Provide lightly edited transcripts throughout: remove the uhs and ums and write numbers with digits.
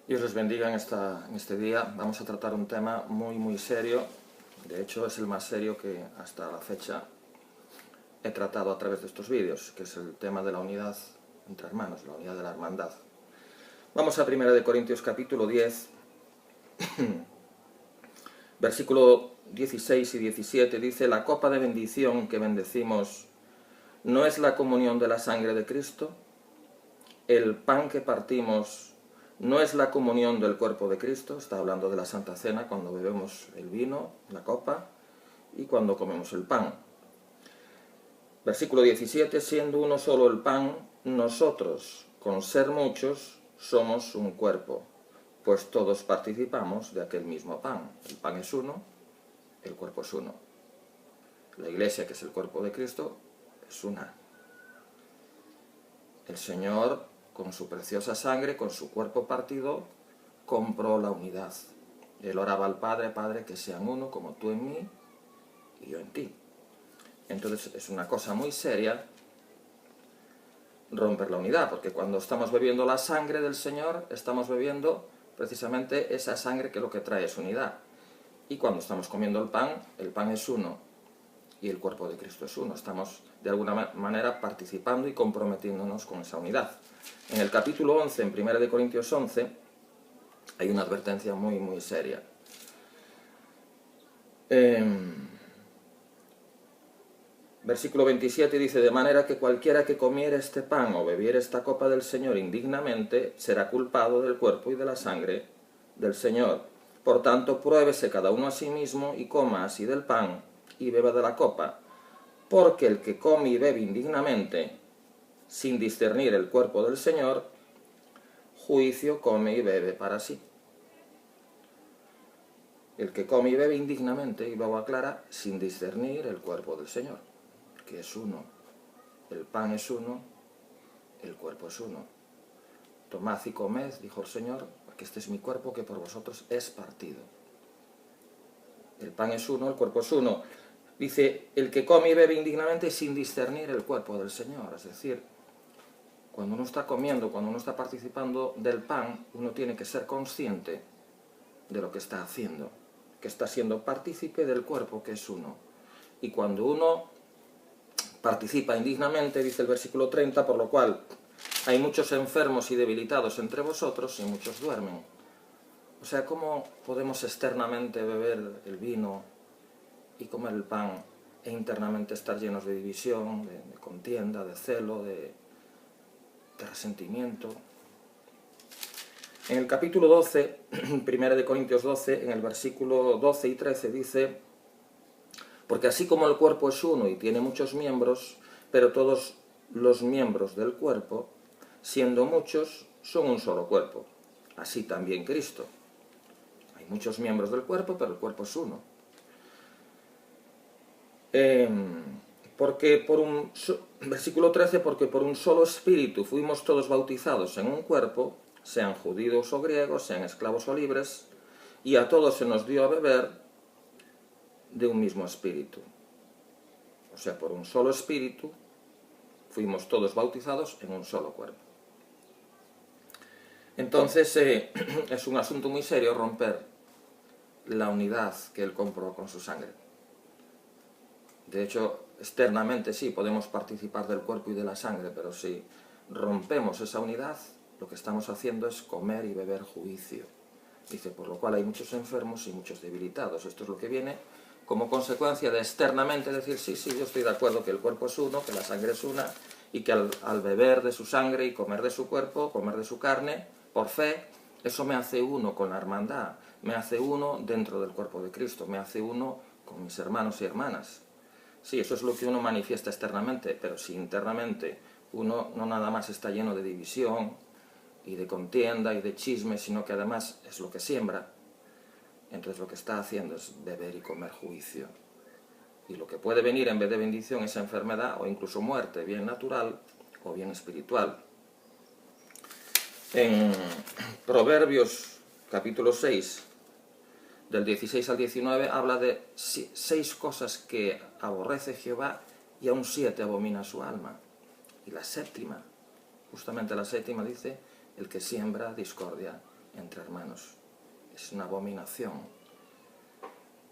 Dios les bendiga en este día. Vamos a tratar un tema muy serio. De hecho, es el más serio que hasta la fecha he tratado a través de estos vídeos, que es el tema de la unidad entre hermanos, la unidad de la hermandad. Vamos a 1 Corintios capítulo 10, versículo 16 y 17. Dice: la copa de bendición que bendecimos no es la comunión de la sangre de Cristo. El pan que partimos no es la comunión del cuerpo de Cristo. Está hablando de la Santa Cena, cuando bebemos el vino, la copa, y cuando comemos el pan. Versículo 17, siendo uno solo el pan, nosotros, con ser muchos, somos un cuerpo, pues todos participamos de aquel mismo pan. El pan es uno, el cuerpo es uno. La Iglesia, que es el cuerpo de Cristo, es una. El Señor, con su preciosa sangre, con su cuerpo partido, compró la unidad. Él oraba al Padre: Padre, que sean uno, como tú en mí y yo en ti. Entonces es una cosa muy seria romper la unidad, porque cuando estamos bebiendo la sangre del Señor, estamos bebiendo precisamente esa sangre que lo que trae es unidad. Y cuando estamos comiendo el pan es uno y el cuerpo de Cristo es uno. Estamos de alguna manera participando y comprometiéndonos con esa unidad. En el capítulo 11, en 1 Corintios 11, hay una advertencia muy seria. Versículo 27 dice: de manera que cualquiera que comiera este pan o bebiera esta copa del Señor indignamente será culpado del cuerpo y de la sangre del Señor. Por tanto, pruébese cada uno a sí mismo y coma así del pan y beba de la copa. Porque el que come y bebe indignamente, sin discernir el cuerpo del Señor, juicio come y bebe para sí. El que come y bebe indignamente, y luego aclara, sin discernir el cuerpo del Señor, que es uno. El pan es uno, el cuerpo es uno. Tomad y comed, dijo el Señor, porque este es mi cuerpo que por vosotros es partido. El pan es uno, el cuerpo es uno. Dice: el que come y bebe indignamente sin discernir el cuerpo del Señor. Es decir, cuando uno está comiendo, cuando uno está participando del pan, uno tiene que ser consciente de lo que está haciendo, que está siendo partícipe del cuerpo que es uno. Y cuando uno participa indignamente, dice el versículo 30, por lo cual hay muchos enfermos y debilitados entre vosotros y muchos duermen. O sea, ¿cómo podemos externamente beber el vino y comer el pan e internamente estar llenos de división, de contienda, de celo, de resentimiento? En el capítulo 12, 1 Corintios 12, en el versículo 12 y 13 dice: porque así como el cuerpo es uno y tiene muchos miembros, pero todos los miembros del cuerpo, siendo muchos, son un solo cuerpo. Así también Cristo. Hay muchos miembros del cuerpo, pero el cuerpo es uno. Versículo 13, porque por un solo espíritu fuimos todos bautizados en un cuerpo, sean judíos o griegos, sean esclavos o libres, y a todos se nos dio a beber de un mismo espíritu. O sea, por un solo espíritu fuimos todos bautizados en un solo cuerpo. Entonces es un asunto muy serio romper la unidad que Él compró con su sangre. De hecho, externamente sí podemos participar del cuerpo y de la sangre, pero si rompemos esa unidad, lo que estamos haciendo es comer y beber juicio. Dice: por lo cual hay muchos enfermos y muchos debilitados. Esto es lo que viene como consecuencia de externamente decir: sí, yo estoy de acuerdo que el cuerpo es uno, que la sangre es una, y que al beber de su sangre y comer de su cuerpo, comer de su carne, por fe, eso me hace uno con la hermandad, me hace uno dentro del cuerpo de Cristo, me hace uno con mis hermanos y hermanas. Sí, eso es lo que uno manifiesta externamente, pero si internamente uno no nada más está lleno de división y de contienda y de chisme, sino que además es lo que siembra, entonces lo que está haciendo es beber y comer juicio. Y lo que puede venir en vez de bendición es enfermedad o incluso muerte, bien natural o bien espiritual. En Proverbios capítulo 6, del 16 al 19, habla de 6 cosas que aborrece Jehová y aún 7 abomina su alma. Y la séptima, justamente la séptima, dice: el que siembra discordia entre hermanos. Es una abominación.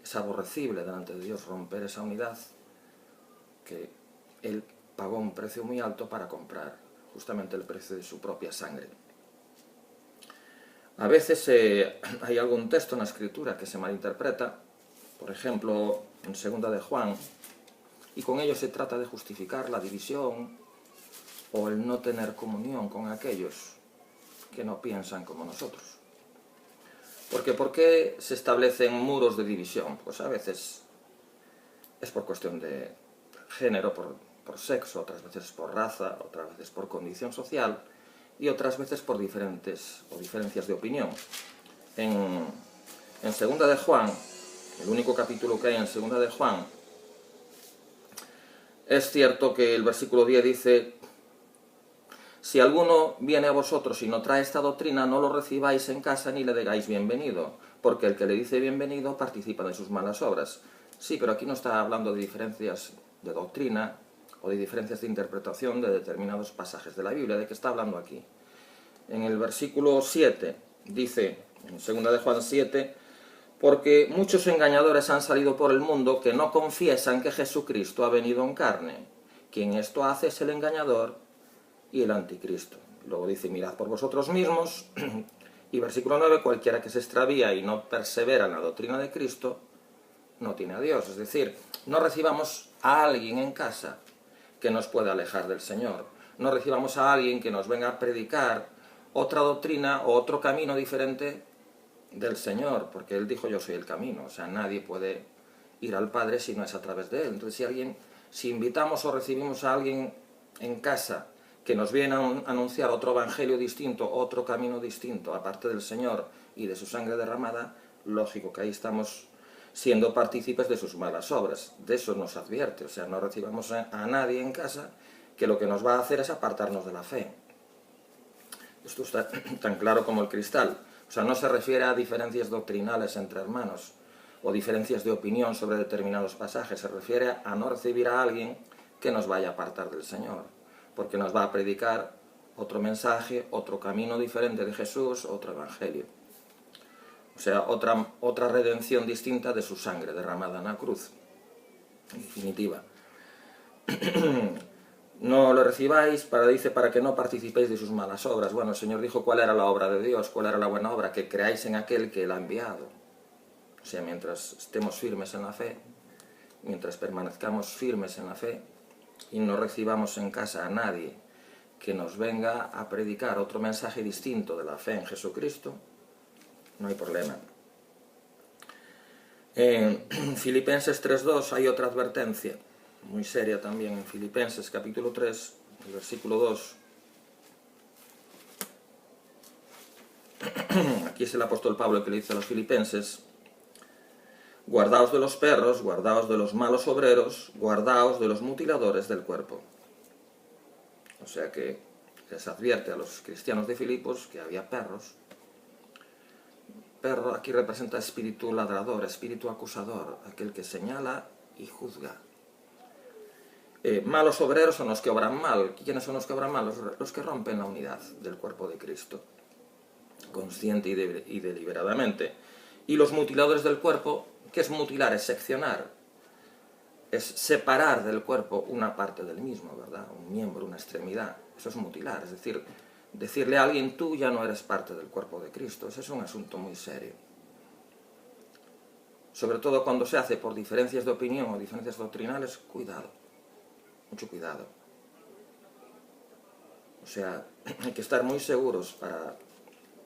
Es aborrecible delante de Dios romper esa unidad que Él pagó un precio muy alto para comprar, justamente el precio de su propia sangre. A veces hay algún texto en la Escritura que se malinterpreta, por ejemplo, en 2 de Juan, y con ello se trata de justificar la división o el no tener comunión con aquellos que no piensan como nosotros. Porque ¿por qué se establecen muros de división? Pues a veces es por cuestión de género, por sexo, otras veces por raza, otras veces por condición social y otras veces por diferencias de opinión. En 2 de Juan, el único capítulo que hay en 2 de Juan, es cierto que el versículo 10 dice: si alguno viene a vosotros y no trae esta doctrina, no lo recibáis en casa ni le digáis bienvenido, porque el que le dice bienvenido participa de sus malas obras. Sí, pero aquí no está hablando de diferencias de doctrina o de diferencias de interpretación de determinados pasajes de la Biblia. ¿De qué está hablando aquí? En el versículo 7 dice, en 2 de Juan 7, porque muchos engañadores han salido por el mundo que no confiesan que Jesucristo ha venido en carne. Quien esto hace es el engañador y el anticristo. Luego dice, mirad por vosotros mismos, y versículo 9, cualquiera que se extravía y no persevera en la doctrina de Cristo, no tiene a Dios. Es decir, no recibamos a alguien en casa que nos pueda alejar del Señor. No recibamos a alguien que nos venga a predicar otra doctrina o otro camino diferente del Señor, porque Él dijo, yo soy el camino. O sea, nadie puede ir al Padre si no es a través de Él. Entonces, si invitamos o recibimos a alguien en casa que nos viene a anunciar otro evangelio distinto, otro camino distinto, aparte del Señor y de su sangre derramada, lógico que ahí estamos siendo partícipes de sus malas obras. De eso nos advierte. O sea, no recibamos a nadie en casa que lo que nos va a hacer es apartarnos de la fe. Esto está tan claro como el cristal. O sea, no se refiere a diferencias doctrinales entre hermanos o diferencias de opinión sobre determinados pasajes. Se refiere a no recibir a alguien que nos vaya a apartar del Señor, porque nos va a predicar otro mensaje, otro camino diferente de Jesús, otro evangelio. O sea, otra redención distinta de su sangre derramada en la cruz. En definitiva. No lo recibáis, para que no participéis de sus malas obras. Bueno, el Señor dijo cuál era la obra de Dios, cuál era la buena obra, que creáis en aquel que Él ha enviado. O sea, mientras estemos firmes en la fe, mientras permanezcamos firmes en la fe, y no recibamos en casa a nadie que nos venga a predicar otro mensaje distinto de la fe en Jesucristo, no hay problema. En Filipenses 3.2 hay otra advertencia, muy seria también, en Filipenses capítulo 3, el versículo 2. Aquí es el apóstol Pablo que le dice a los filipenses: guardaos de los perros, guardaos de los malos obreros, guardaos de los mutiladores del cuerpo. O sea que les advierte a los cristianos de Filipos que había perros. Perro aquí representa espíritu ladrador, espíritu acusador, aquel que señala y juzga. Malos obreros son los que obran mal. ¿Quiénes son los que obran mal? Los que rompen la unidad del cuerpo de Cristo, consciente y deliberadamente. Y los mutiladores del cuerpo, ¿qué es mutilar? Es seccionar, es separar del cuerpo una parte del mismo, ¿verdad? Un miembro, una extremidad. Eso es mutilar, es decir, decirle a alguien, tú ya no eres parte del cuerpo de Cristo. Ese es un asunto muy serio. Sobre todo cuando se hace por diferencias de opinión o diferencias doctrinales, cuidado, mucho cuidado. O sea, hay que estar muy seguros para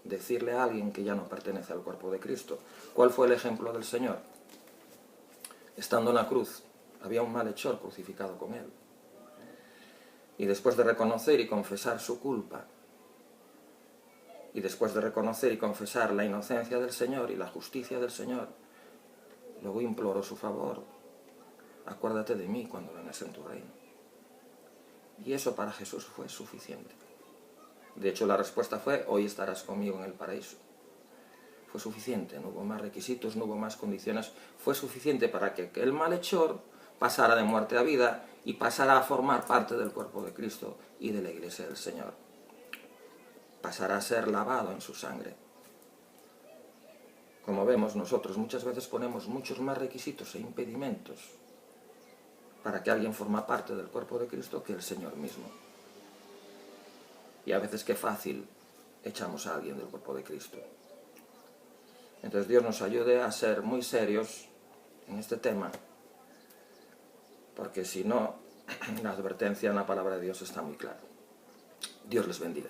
decirle a alguien que ya no pertenece al cuerpo de Cristo. ¿Cuál fue el ejemplo del Señor? Estando en la cruz, había un malhechor crucificado con Él. Y después de reconocer y confesar su culpa, y después de reconocer y confesar la inocencia del Señor y la justicia del Señor, luego imploró su favor. Acuérdate de mí cuando vengas en tu reino. Y eso para Jesús fue suficiente. De hecho, la respuesta fue, hoy estarás conmigo en el paraíso. Fue suficiente, no hubo más requisitos, no hubo más condiciones. Fue suficiente para que el malhechor pasara de muerte a vida y pasara a formar parte del cuerpo de Cristo y de la Iglesia del Señor. Pasará a ser lavado en su sangre. como vemos, nosotros muchas veces ponemos muchos más requisitos e impedimentos para que alguien forma parte del cuerpo de Cristo que el Señor mismo. Y a veces qué fácil echamos a alguien del cuerpo de Cristo. Entonces Dios nos ayude a ser muy serios en este tema, porque si no, la advertencia en la palabra de Dios está muy clara. Dios les bendiga.